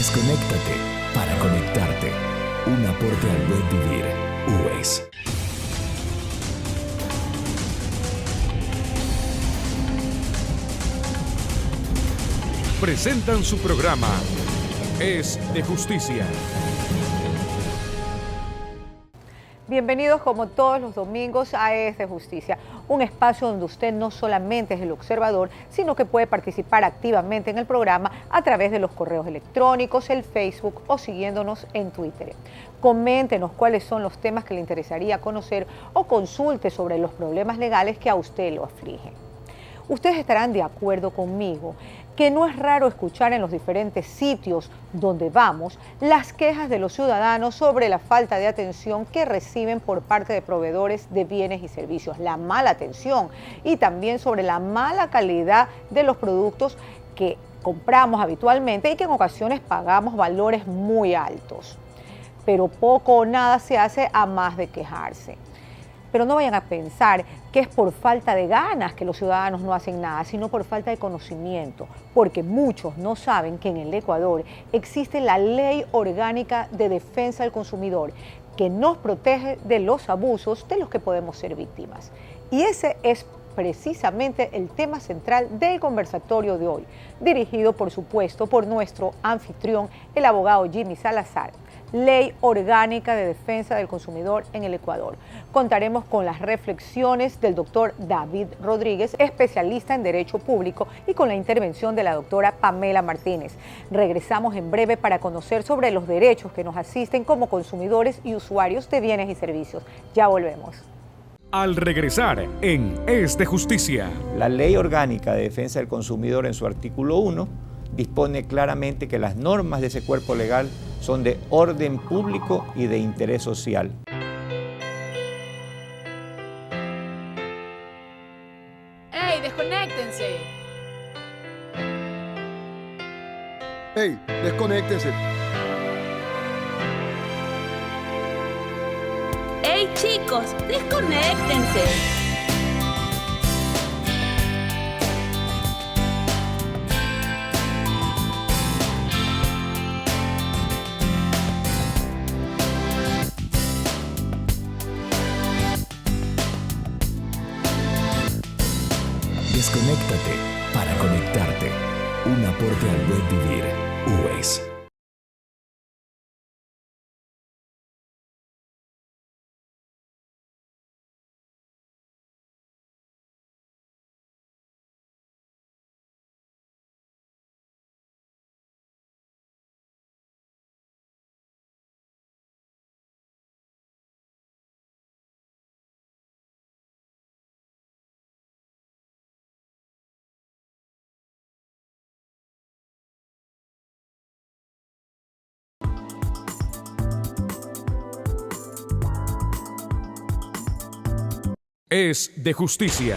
Desconéctate para conectarte. Un aporte al buen vivir. UES. Presentan su programa Es de Justicia. Bienvenidos como todos los domingos a Es de Justicia, un espacio donde usted no solamente es el observador, sino que puede participar activamente en el programa a través de los correos electrónicos, el Facebook o siguiéndonos en Twitter. Coméntenos cuáles son los temas que le interesaría conocer o consulte sobre los problemas legales que a usted lo afligen. Ustedes estarán de acuerdo conmigo que no es raro escuchar en los diferentes sitios donde vamos las quejas de los ciudadanos sobre la falta de atención que reciben por parte de proveedores de bienes y servicios, la mala atención y también sobre la mala calidad de los productos que compramos habitualmente y que en ocasiones pagamos valores muy altos. Pero poco o nada se hace a más de quejarse. Pero no vayan a pensar que es por falta de ganas que los ciudadanos no hacen nada, sino por falta de conocimiento, porque muchos no saben que en el Ecuador existe la Ley Orgánica de Defensa del Consumidor, que nos protege de los abusos de los que podemos ser víctimas. Y ese es precisamente el tema central del conversatorio de hoy, dirigido por supuesto por nuestro anfitrión, el abogado Jimmy Salazar. Ley Orgánica de Defensa del Consumidor en el Ecuador. Contaremos con las reflexiones del doctor David Rodríguez, especialista en Derecho Público, y con la intervención de la doctora Pamela Martínez. Regresamos en breve para conocer sobre los derechos que nos asisten como consumidores y usuarios de bienes y servicios. Ya volvemos. Al regresar en Es de Justicia. La Ley Orgánica de Defensa del Consumidor en su artículo 1 dispone claramente que las normas de ese cuerpo legal son de orden público y de interés social. ¡Ey, desconéctense! ¡Ey, desconéctense! ¡Ey, chicos, desconéctense! Desconéctate para conectarte. Un aporte al buen vivir. UES. Es de Justicia.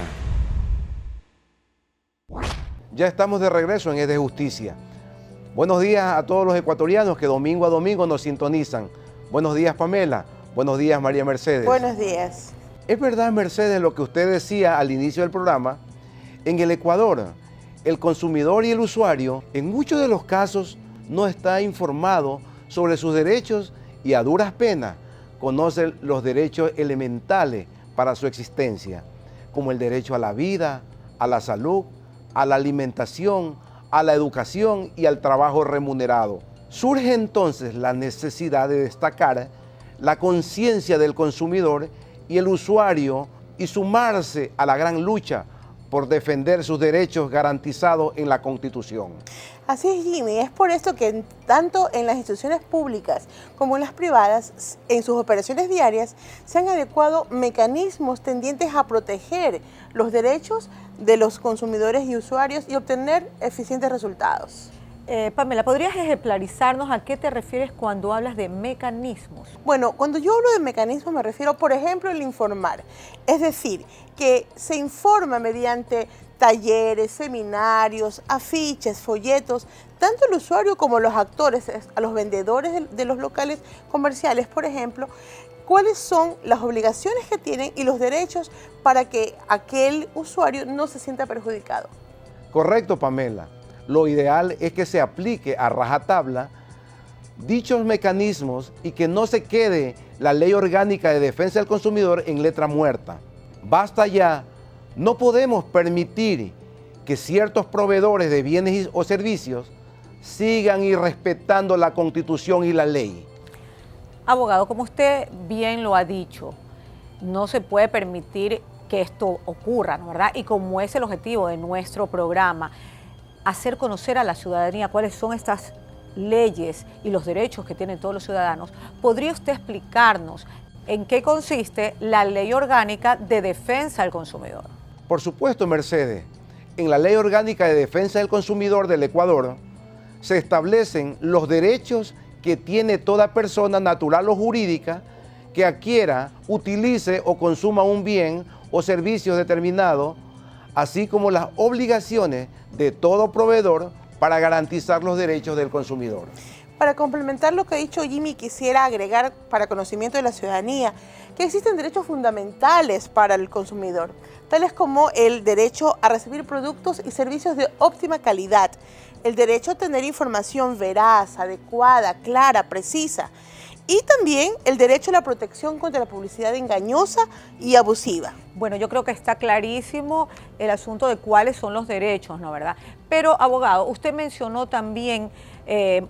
Ya estamos de regreso en Es de Justicia. Buenos días a todos los ecuatorianos que domingo a domingo nos sintonizan. Buenos días, Pamela. Buenos días, María Mercedes. Buenos días. Es verdad, Mercedes, lo que usted decía al inicio del programa. En el Ecuador, el consumidor y el usuario, en muchos de los casos, no está informado sobre sus derechos y a duras penas conoce los derechos elementales para su existencia, como el derecho a la vida, a la salud, a la alimentación, a la educación y al trabajo remunerado. Surge entonces la necesidad de destacar la conciencia del consumidor y el usuario y sumarse a la gran lucha por defender sus derechos garantizados en la Constitución. Así es, Jimmy. Es por esto que tanto en las instituciones públicas como en las privadas, en sus operaciones diarias, se han adecuado mecanismos tendientes a proteger los derechos de los consumidores y usuarios y obtener eficientes resultados. Pamela, ¿podrías ejemplarizarnos a qué te refieres cuando hablas de mecanismos? Bueno, cuando yo hablo de mecanismos me refiero, por ejemplo, al informar. Es decir, que se informa mediante talleres, seminarios, afiches, folletos, tanto el usuario como los actores, a los vendedores de los locales comerciales, por ejemplo, cuáles son las obligaciones que tienen y los derechos para que aquel usuario no se sienta perjudicado. Correcto, Pamela. Lo ideal es que se aplique a rajatabla dichos mecanismos y que no se quede la Ley Orgánica de Defensa del Consumidor en letra muerta. Basta ya, no podemos permitir que ciertos proveedores de bienes o servicios sigan irrespetando la Constitución y la ley. Abogado, como usted bien lo ha dicho, no se puede permitir que esto ocurra, ¿no? ¿Verdad? Y como es el objetivo de nuestro programa, hacer conocer a la ciudadanía cuáles son estas leyes y los derechos que tienen todos los ciudadanos, ¿podría usted explicarnos en qué consiste la Ley Orgánica de Defensa del Consumidor? Por supuesto, Mercedes. En la Ley Orgánica de Defensa del Consumidor del Ecuador se establecen los derechos que tiene toda persona natural o jurídica que adquiera, utilice o consuma un bien o servicio determinado, así como las obligaciones de todo proveedor para garantizar los derechos del consumidor. Para complementar lo que ha dicho Jimmy, quisiera agregar para conocimiento de la ciudadanía que existen derechos fundamentales para el consumidor, tales como el derecho a recibir productos y servicios de óptima calidad, el derecho a tener información veraz, adecuada, clara, precisa, y también el derecho a la protección contra la publicidad engañosa y abusiva. Bueno, yo creo que está clarísimo el asunto de cuáles son los derechos, ¿no? ¿Verdad? Pero, abogado, usted mencionó también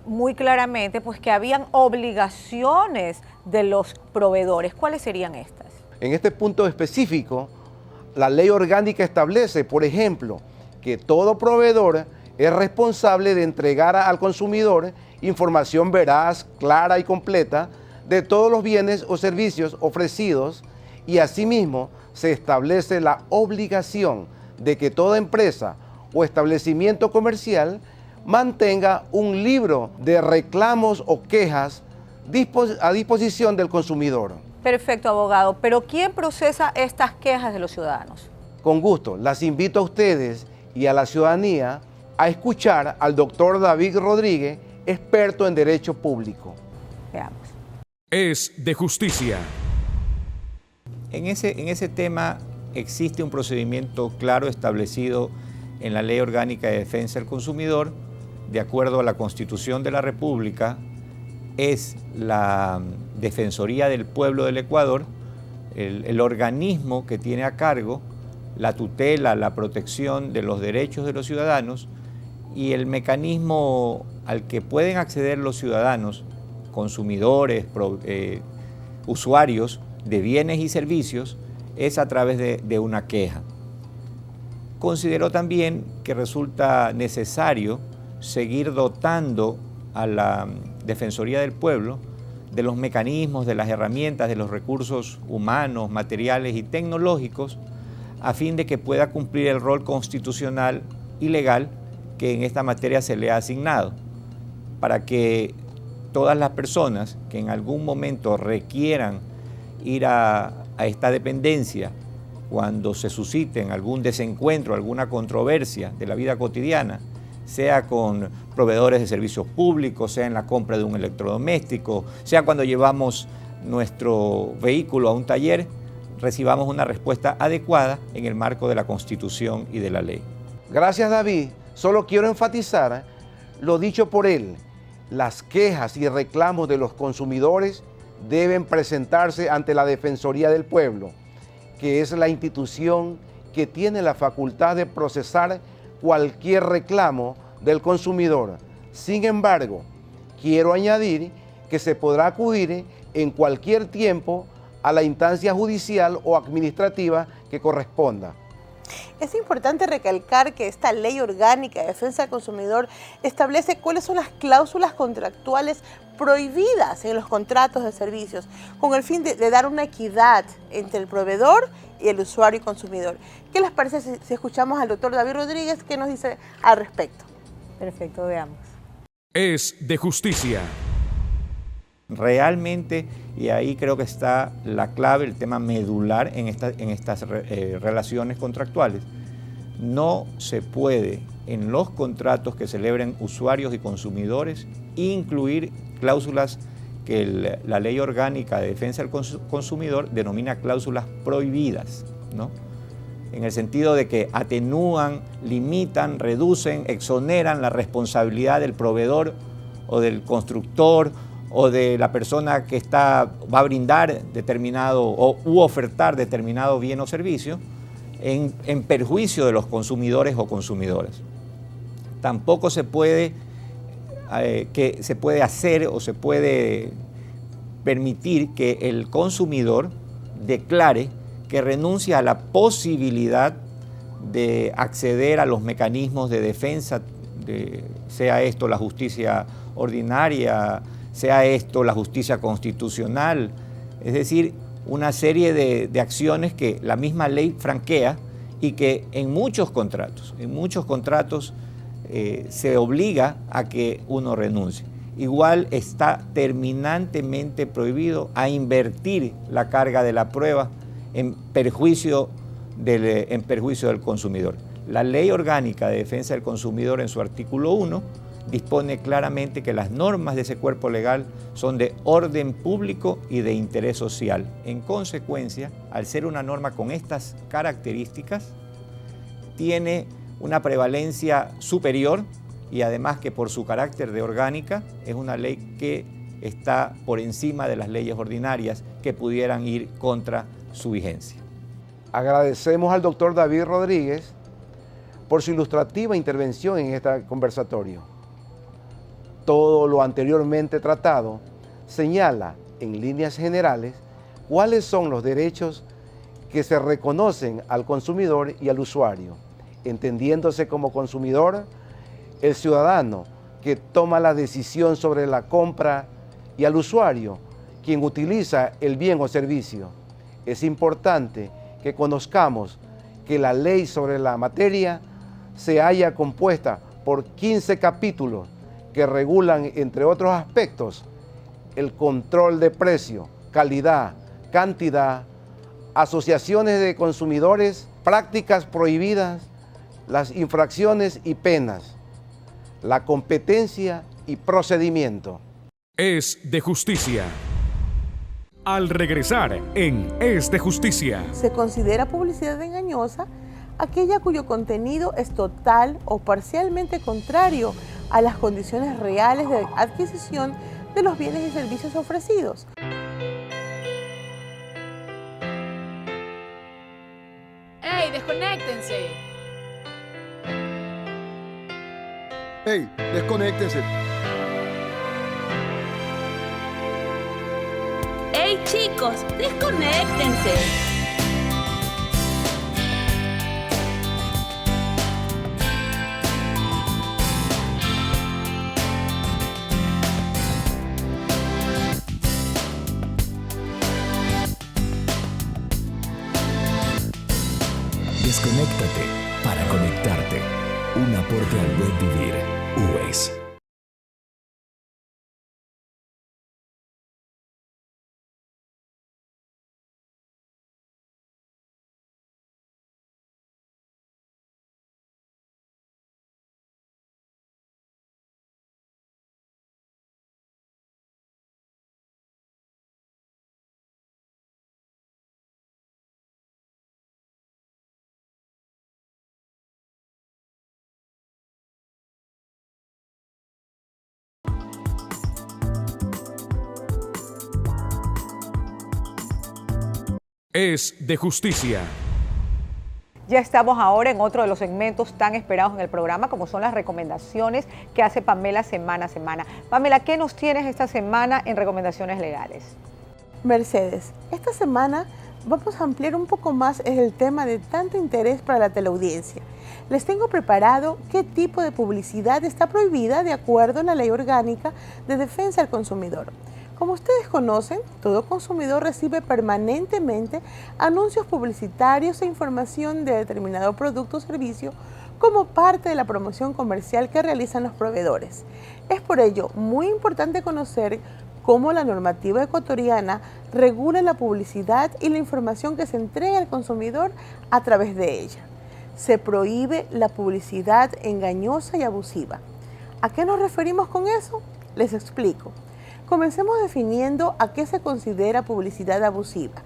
muy claramente pues, que habían obligaciones de los proveedores. ¿Cuáles serían estas? En este punto específico, la ley orgánica establece, por ejemplo, que todo proveedor es responsable de entregar al consumidor información veraz, clara y completa de todos los bienes o servicios ofrecidos, y asimismo se establece la obligación de que toda empresa o establecimiento comercial mantenga un libro de reclamos o quejas a disposición del consumidor. Perfecto, abogado. Pero ¿quién procesa estas quejas de los ciudadanos? Con gusto, las invito a ustedes y a la ciudadanía a escuchar al doctor David Rodríguez, experto en Derecho Público. Veamos. Es de justicia. En ese tema existe un procedimiento claro establecido en la Ley Orgánica de Defensa del Consumidor. De acuerdo a la Constitución de la República, es la Defensoría del Pueblo del Ecuador el organismo que tiene a cargo la tutela, la protección de los derechos de los ciudadanos, y el mecanismo al que pueden acceder los ciudadanos, consumidores, usuarios de bienes y servicios, es a través de una queja. Consideró también que resulta necesario seguir dotando a la Defensoría del Pueblo de los mecanismos, de las herramientas, de los recursos humanos, materiales y tecnológicos, a fin de que pueda cumplir el rol constitucional y legal que en esta materia se le ha asignado, para que todas las personas que en algún momento requieran ir a esta dependencia, cuando se susciten algún desencuentro, alguna controversia de la vida cotidiana, sea con proveedores de servicios públicos, sea en la compra de un electrodoméstico, sea cuando llevamos nuestro vehículo a un taller, recibamos una respuesta adecuada en el marco de la Constitución y de la ley. Gracias, David. Solo quiero enfatizar lo dicho por él. Las quejas y reclamos de los consumidores deben presentarse ante la Defensoría del Pueblo, que es la institución que tiene la facultad de procesar cualquier reclamo del consumidor. Sin embargo, quiero añadir que se podrá acudir en cualquier tiempo a la instancia judicial o administrativa que corresponda. Es importante recalcar que esta Ley Orgánica de Defensa del Consumidor establece cuáles son las cláusulas contractuales prohibidas en los contratos de servicios, con el fin de dar una equidad entre el proveedor y el usuario y consumidor. ¿Qué les parece si escuchamos al doctor David Rodríguez qué nos dice al respecto? Perfecto, veamos. Es de justicia. Realmente, y ahí creo que está la clave, el tema medular en estas relaciones contractuales, no se puede en los contratos que celebren usuarios y consumidores incluir cláusulas que la Ley Orgánica de Defensa del Consumidor denomina cláusulas prohibidas, ¿no? En el sentido de que atenúan, limitan, reducen, exoneran la responsabilidad del proveedor o del constructor o de la persona que va a brindar determinado u ofertar determinado bien o servicio en perjuicio de los consumidores o consumidoras. Tampoco se puede hacer o se puede permitir que el consumidor declare que renuncia a la posibilidad de acceder a los mecanismos de defensa, sea esto la justicia ordinaria, sea esto la justicia constitucional, es decir, una serie de acciones que la misma ley franquea y que en muchos contratos se obliga a que uno renuncie. Igual está terminantemente prohibido a invertir la carga de la prueba en perjuicio del consumidor. La Ley Orgánica de Defensa del Consumidor en su artículo 1 dispone claramente que las normas de ese cuerpo legal son de orden público y de interés social. En consecuencia, al ser una norma con estas características, tiene una prevalencia superior y además que por su carácter de orgánica es una ley que está por encima de las leyes ordinarias que pudieran ir contra su vigencia. Agradecemos al doctor David Rodríguez por su ilustrativa intervención en este conversatorio. Todo lo anteriormente tratado señala en líneas generales cuáles son los derechos que se reconocen al consumidor y al usuario, entendiéndose como consumidor el ciudadano que toma la decisión sobre la compra y al usuario quien utiliza el bien o servicio. Es importante que conozcamos que la ley sobre la materia se halla compuesta por 15 capítulos que regulan, entre otros aspectos, el control de precio, calidad, cantidad, asociaciones de consumidores, prácticas prohibidas, las infracciones y penas, la competencia y procedimiento. Es de justicia. Al regresar en Es de Justicia. Se considera publicidad engañosa aquella cuyo contenido es total o parcialmente contrario a las condiciones reales de adquisición de los bienes y servicios ofrecidos. ¡Ey, desconéctense! ¡Ey, desconéctense! ¡Ey, chicos, desconéctense! Desconéctate para conectarte. Un aporte al buen vivir. UES. Es de Justicia. Ya estamos ahora en otro de los segmentos tan esperados en el programa, como son las recomendaciones que hace Pamela semana a semana. Pamela, ¿qué nos tienes esta semana en recomendaciones legales? Mercedes, esta semana vamos a ampliar un poco más el tema de tanto interés para la teleaudiencia. Les tengo preparado qué tipo de publicidad está prohibida de acuerdo a la Ley Orgánica de Defensa del Consumidor. Como ustedes conocen, todo consumidor recibe permanentemente anuncios publicitarios e información de determinado producto o servicio como parte de la promoción comercial que realizan los proveedores. Es por ello muy importante conocer cómo la normativa ecuatoriana regula la publicidad y la información que se entrega al consumidor a través de ella. Se prohíbe la publicidad engañosa y abusiva. ¿A qué nos referimos con eso? Les explico. Comencemos definiendo a qué se considera publicidad abusiva.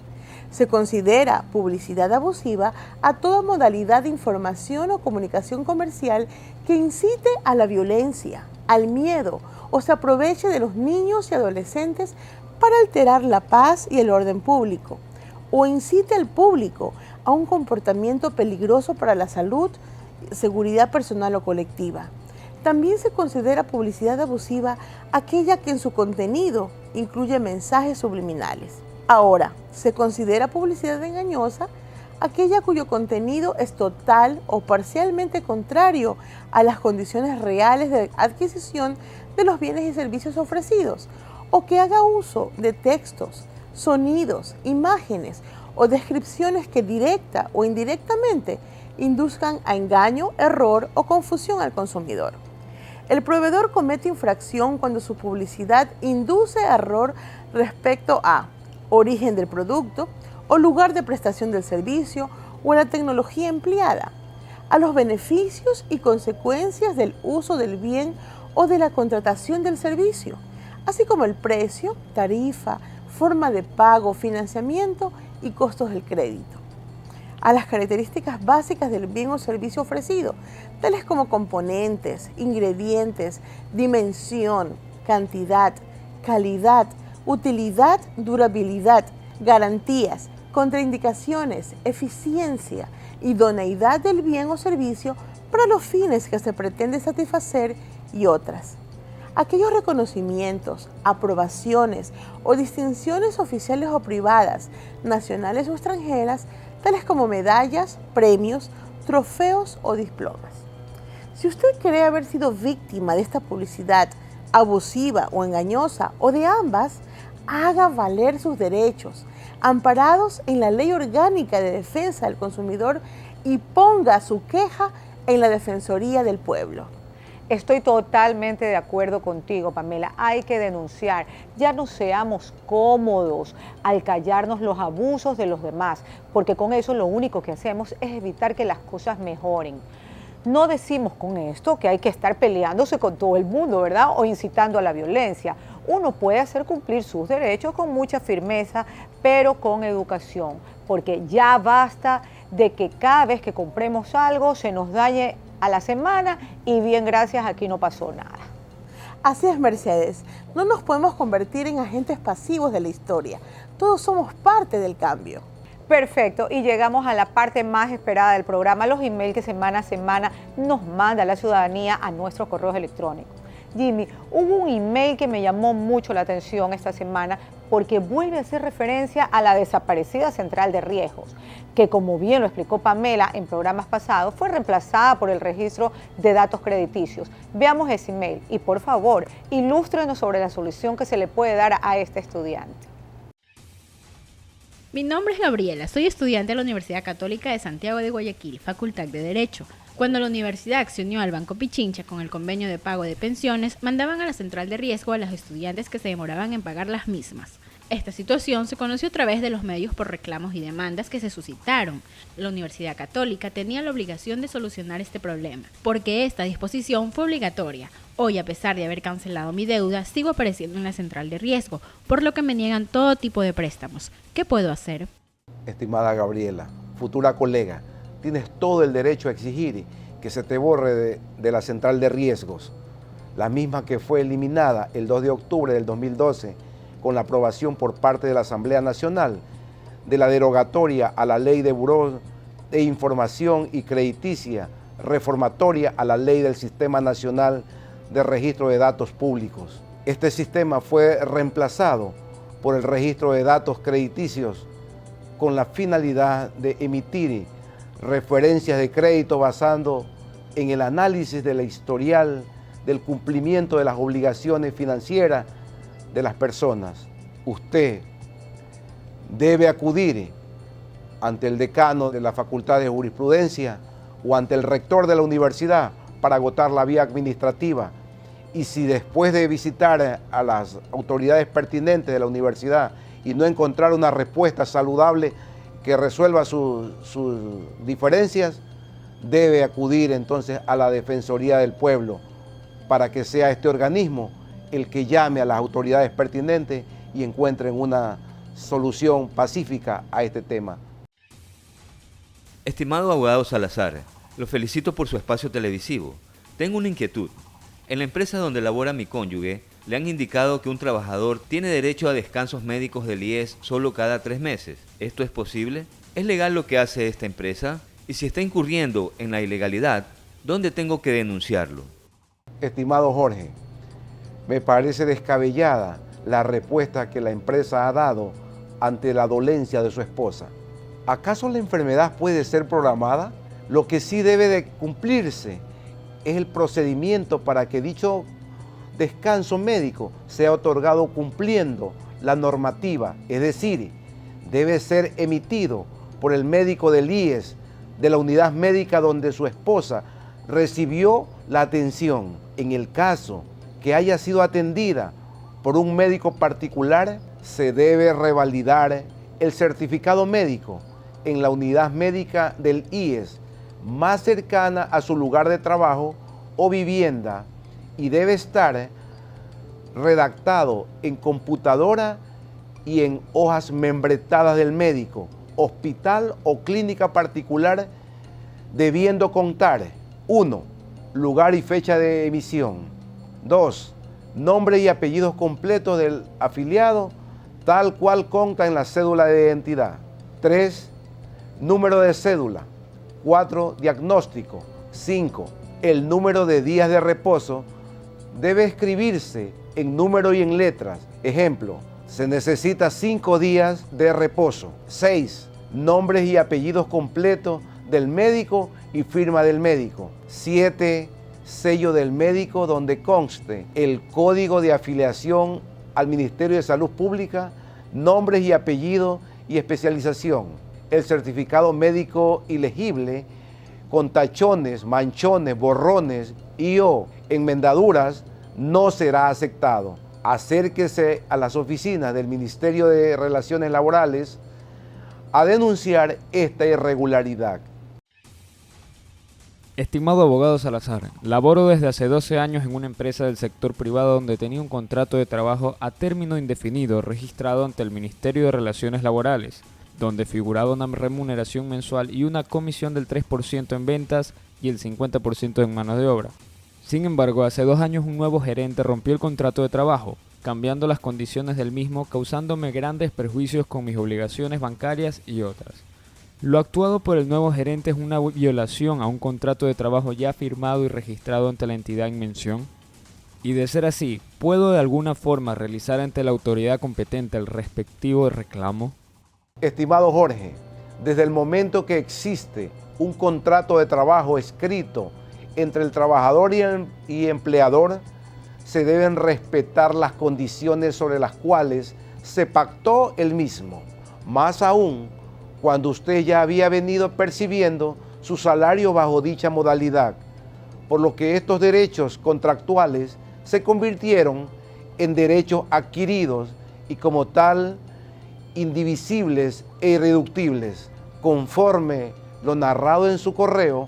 Se considera publicidad abusiva a toda modalidad de información o comunicación comercial que incite a la violencia, al miedo o se aproveche de los niños y adolescentes para alterar la paz y el orden público, o incite al público a un comportamiento peligroso para la salud, seguridad personal o colectiva. También se considera publicidad abusiva aquella que en su contenido incluye mensajes subliminales. Ahora, se considera publicidad engañosa aquella cuyo contenido es total o parcialmente contrario a las condiciones reales de adquisición de los bienes y servicios ofrecidos, o que haga uso de textos, sonidos, imágenes o descripciones que directa o indirectamente induzcan a engaño, error o confusión al consumidor. El proveedor comete infracción cuando su publicidad induce a error respecto a origen del producto o lugar de prestación del servicio o a la tecnología empleada, a los beneficios y consecuencias del uso del bien o de la contratación del servicio, así como el precio, tarifa, forma de pago, financiamiento y costos del crédito. A las características básicas del bien o servicio ofrecido, tales como componentes, ingredientes, dimensión, cantidad, calidad, utilidad, durabilidad, garantías, contraindicaciones, eficiencia, idoneidad del bien o servicio para los fines que se pretende satisfacer y otras. Aquellos reconocimientos, aprobaciones o distinciones oficiales o privadas, nacionales o extranjeras, tales como medallas, premios, trofeos o diplomas. Si usted cree haber sido víctima de esta publicidad abusiva o engañosa o de ambas, haga valer sus derechos, amparados en la Ley Orgánica de Defensa del Consumidor, y ponga su queja en la Defensoría del Pueblo. Estoy totalmente de acuerdo contigo, Pamela. Hay que denunciar. Ya no seamos cómodos al callarnos los abusos de los demás, porque con eso lo único que hacemos es evitar que las cosas mejoren. No decimos con esto que hay que estar peleándose con todo el mundo, ¿verdad? O incitando a la violencia. Uno puede hacer cumplir sus derechos con mucha firmeza, pero con educación, porque ya basta de que cada vez que compremos algo se nos dañe a la semana y bien, gracias, aquí no pasó nada. Así es, Mercedes. No nos podemos convertir en agentes pasivos de la historia. Todos somos parte del cambio. Perfecto, y llegamos a la parte más esperada del programa, los emails que semana a semana nos manda la ciudadanía a nuestros correos electrónicos. Jimmy, hubo un email que me llamó mucho la atención esta semana porque vuelve a hacer referencia a la desaparecida central de riesgos, que como bien lo explicó Pamela en programas pasados, fue reemplazada por el registro de datos crediticios. Veamos ese email y por favor, ilústrenos sobre la solución que se le puede dar a este estudiante. Mi nombre es Gabriela, soy estudiante de la Universidad Católica de Santiago de Guayaquil, Facultad de Derecho. Cuando la universidad se unió al Banco Pichincha con el convenio de pago de pensiones, mandaban a la central de riesgo a los estudiantes que se demoraban en pagar las mismas. Esta situación se conoció a través de los medios por reclamos y demandas que se suscitaron. La Universidad Católica tenía la obligación de solucionar este problema, porque esta disposición fue obligatoria. Hoy, a pesar de haber cancelado mi deuda, sigo apareciendo en la central de riesgo, por lo que me niegan todo tipo de préstamos. ¿Qué puedo hacer? Estimada Gabriela, futura colega, tienes todo el derecho a exigir que se te borre de la central de riesgos, la misma que fue eliminada el 2 de octubre del 2012 con la aprobación por parte de la Asamblea Nacional de la derogatoria a la Ley de Buró de Información y Crediticia, reformatoria a la Ley del Sistema Nacional de Registro de Datos Públicos. Este sistema fue reemplazado por el registro de datos crediticios con la finalidad de emitir referencias de crédito basando en el análisis del historial del cumplimiento de las obligaciones financieras de las personas. Usted debe acudir ante el decano de la Facultad de Jurisprudencia o ante el rector de la universidad para agotar la vía administrativa. Y si después de visitar a las autoridades pertinentes de la universidad y no encontrar una respuesta saludable que resuelva sus diferencias, debe acudir entonces a la Defensoría del Pueblo para que sea este organismo el que llame a las autoridades pertinentes y encuentren una solución pacífica a este tema. Estimado abogado Salazar, lo felicito por su espacio televisivo. Tengo una inquietud. En la empresa donde labora mi cónyuge, le han indicado que un trabajador tiene derecho a descansos médicos del IES solo cada 3 meses. ¿Esto es posible? ¿Es legal lo que hace esta empresa? Y si está incurriendo en la ilegalidad, ¿dónde tengo que denunciarlo? Estimado Jorge, me parece descabellada la respuesta que la empresa ha dado ante la dolencia de su esposa. ¿Acaso la enfermedad puede ser programada? Lo que sí debe de cumplirse es el procedimiento para que dicho descanso médico sea otorgado cumpliendo la normativa, es decir, debe ser emitido por el médico del IES, de la unidad médica donde su esposa recibió la atención. En el caso que haya sido atendida por un médico particular, se debe revalidar el certificado médico en la unidad médica del IES más cercana a su lugar de trabajo o vivienda y debe estar redactado en computadora y en hojas membretadas del médico, hospital o clínica particular, debiendo contar 1. Lugar y fecha de emisión. 2. Nombre y apellidos completos del afiliado, tal cual consta en la cédula de identidad. 3. Número de cédula. 4. Diagnóstico. 5. El número de días de reposo debe escribirse en número y en letras. Ejemplo, se necesita 5 días de reposo. 6. Nombres y apellidos completos del médico y firma del médico. 7. Sello del médico donde conste el código de afiliación al Ministerio de Salud Pública, nombres y apellidos y especialización. El certificado médico ilegible con tachones, manchones, borrones y o enmendaduras no será aceptado. Acérquese a las oficinas del Ministerio de Relaciones Laborales a denunciar esta irregularidad. Estimado abogado Salazar, laboro desde hace 12 años en una empresa del sector privado donde tenía un contrato de trabajo a término indefinido registrado ante el Ministerio de Relaciones Laborales, donde figuraba una remuneración mensual y una comisión del 3% en ventas y el 50% en mano de obra. Sin embargo, hace 2 años un nuevo gerente rompió el contrato de trabajo, cambiando las condiciones del mismo, causándome grandes perjuicios con mis obligaciones bancarias y otras. Lo actuado por el nuevo gerente es una violación a un contrato de trabajo ya firmado y registrado ante la entidad en mención. Y de ser así, ¿puedo de alguna forma realizar ante la autoridad competente el respectivo reclamo? Estimado Jorge, desde el momento que existe un contrato de trabajo escrito entre el trabajador y empleador, se deben respetar las condiciones sobre las cuales se pactó el mismo. Más aún, cuando usted ya había venido percibiendo su salario bajo dicha modalidad, por lo que estos derechos contractuales se convirtieron en derechos adquiridos y como tal indivisibles e irreductibles. Conforme lo narrado en su correo,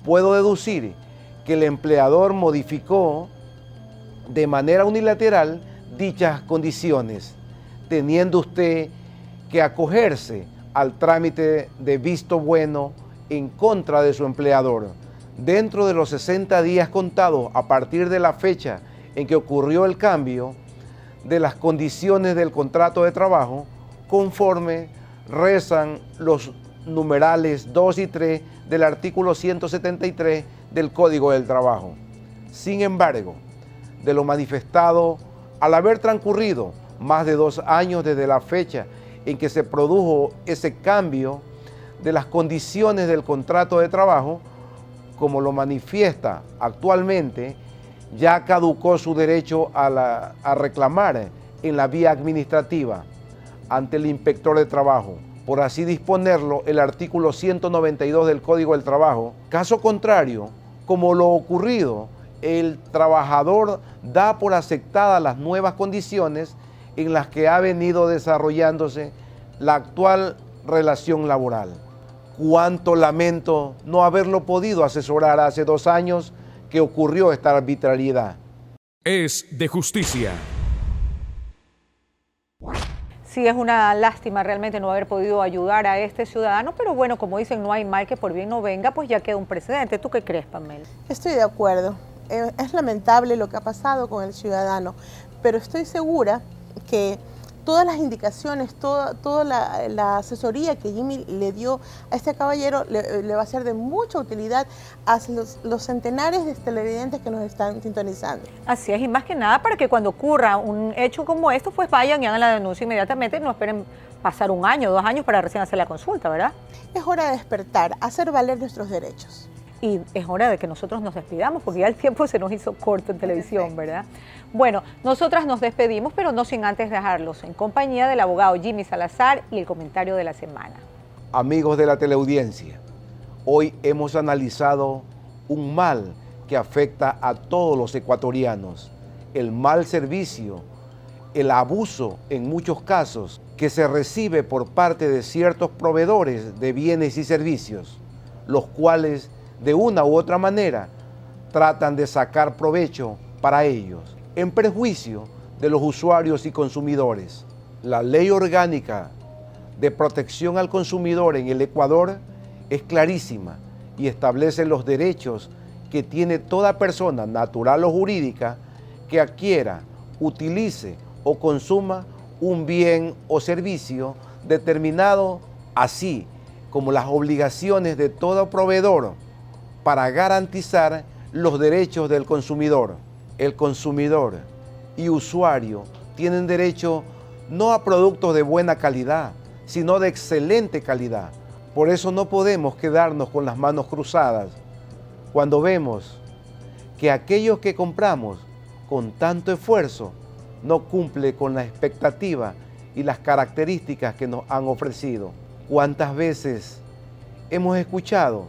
puedo deducir que el empleador modificó de manera unilateral dichas condiciones, teniendo usted que acogerse al trámite de visto bueno en contra de su empleador. Dentro de los 60 días contados a partir de la fecha en que ocurrió el cambio de las condiciones del contrato de trabajo, conforme rezan los numerales 2 y 3 del artículo 173 del Código del Trabajo. Sin embargo, de lo manifestado, al haber transcurrido más de 2 años desde la fecha en que se produjo ese cambio de las condiciones del contrato de trabajo, como lo manifiesta actualmente, ya caducó su derecho a reclamar en la vía administrativa ante el inspector de trabajo, por así disponerlo el artículo 192 del Código del Trabajo. Caso contrario, como lo ocurrido, el trabajador da por aceptadas las nuevas condiciones en las que ha venido desarrollándose la actual relación laboral. Cuánto lamento no haberlo podido asesorar hace 2 años que ocurrió esta arbitrariedad. Es de justicia. Sí, es una lástima realmente no haber podido ayudar a este ciudadano, pero bueno, como dicen, no hay mal que por bien no venga, pues ya queda un precedente. ¿Tú qué crees, Pamela? Estoy de acuerdo. Es lamentable lo que ha pasado con el ciudadano, pero estoy segura que todas las indicaciones, toda la asesoría que Jimmy le dio a este caballero le va a ser de mucha utilidad a los centenares de televidentes que nos están sintonizando. Así es, y más que nada para que cuando ocurra un hecho como esto, pues vayan y hagan la denuncia inmediatamente, no esperen pasar 1 año, 2 años para recién hacer la consulta, ¿verdad? Es hora de despertar, hacer valer nuestros derechos. Y es hora de que nosotros nos despidamos, porque ya el tiempo se nos hizo corto en televisión, ¿verdad? Bueno, nosotras nos despedimos, pero no sin antes dejarlos en compañía del abogado Jimmy Salazar y el comentario de la semana. Amigos de la teleaudiencia, hoy hemos analizado un mal que afecta a todos los ecuatorianos, el mal servicio, el abuso en muchos casos que se recibe por parte de ciertos proveedores de bienes y servicios, los cuales de una u otra manera tratan de sacar provecho para ellos, en perjuicio de los usuarios y consumidores. La Ley Orgánica de Protección al Consumidor en el Ecuador es clarísima y establece los derechos que tiene toda persona, natural o jurídica, que adquiera, utilice o consuma un bien o servicio determinado, así como las obligaciones de todo proveedor para garantizar los derechos del consumidor. El consumidor y usuario tienen derecho no a productos de buena calidad, sino de excelente calidad. Por eso no podemos quedarnos con las manos cruzadas cuando vemos que aquellos que compramos con tanto esfuerzo no cumple con la expectativa y las características que nos han ofrecido. ¿Cuántas veces hemos escuchado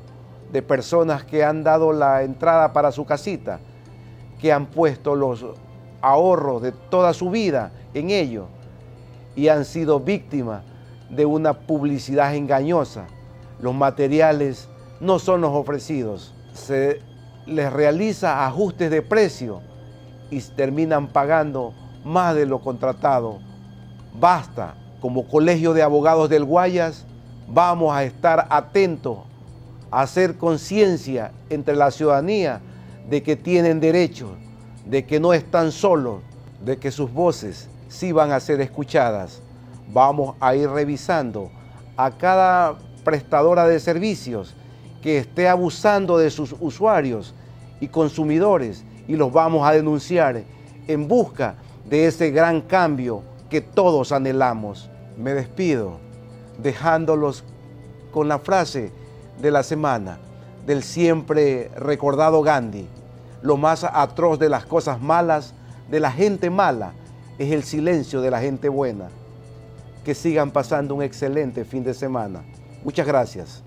de personas que han dado la entrada para su casita, que han puesto los ahorros de toda su vida en ello y han sido víctimas de una publicidad engañosa? Los materiales no son los ofrecidos, se les realiza ajustes de precio y terminan pagando más de lo contratado. Basta, como Colegio de Abogados del Guayas, vamos a estar atentos a hacer conciencia entre la ciudadanía de que tienen derechos, de que no están solos, de que sus voces sí van a ser escuchadas. Vamos a ir revisando a cada prestadora de servicios que esté abusando de sus usuarios y consumidores y los vamos a denunciar en busca de ese gran cambio que todos anhelamos. Me despido dejándolos con la frase de la semana del siempre recordado Gandhi: lo más atroz de las cosas malas, de la gente mala, es el silencio de la gente buena. Que sigan pasando un excelente fin de semana. Muchas gracias.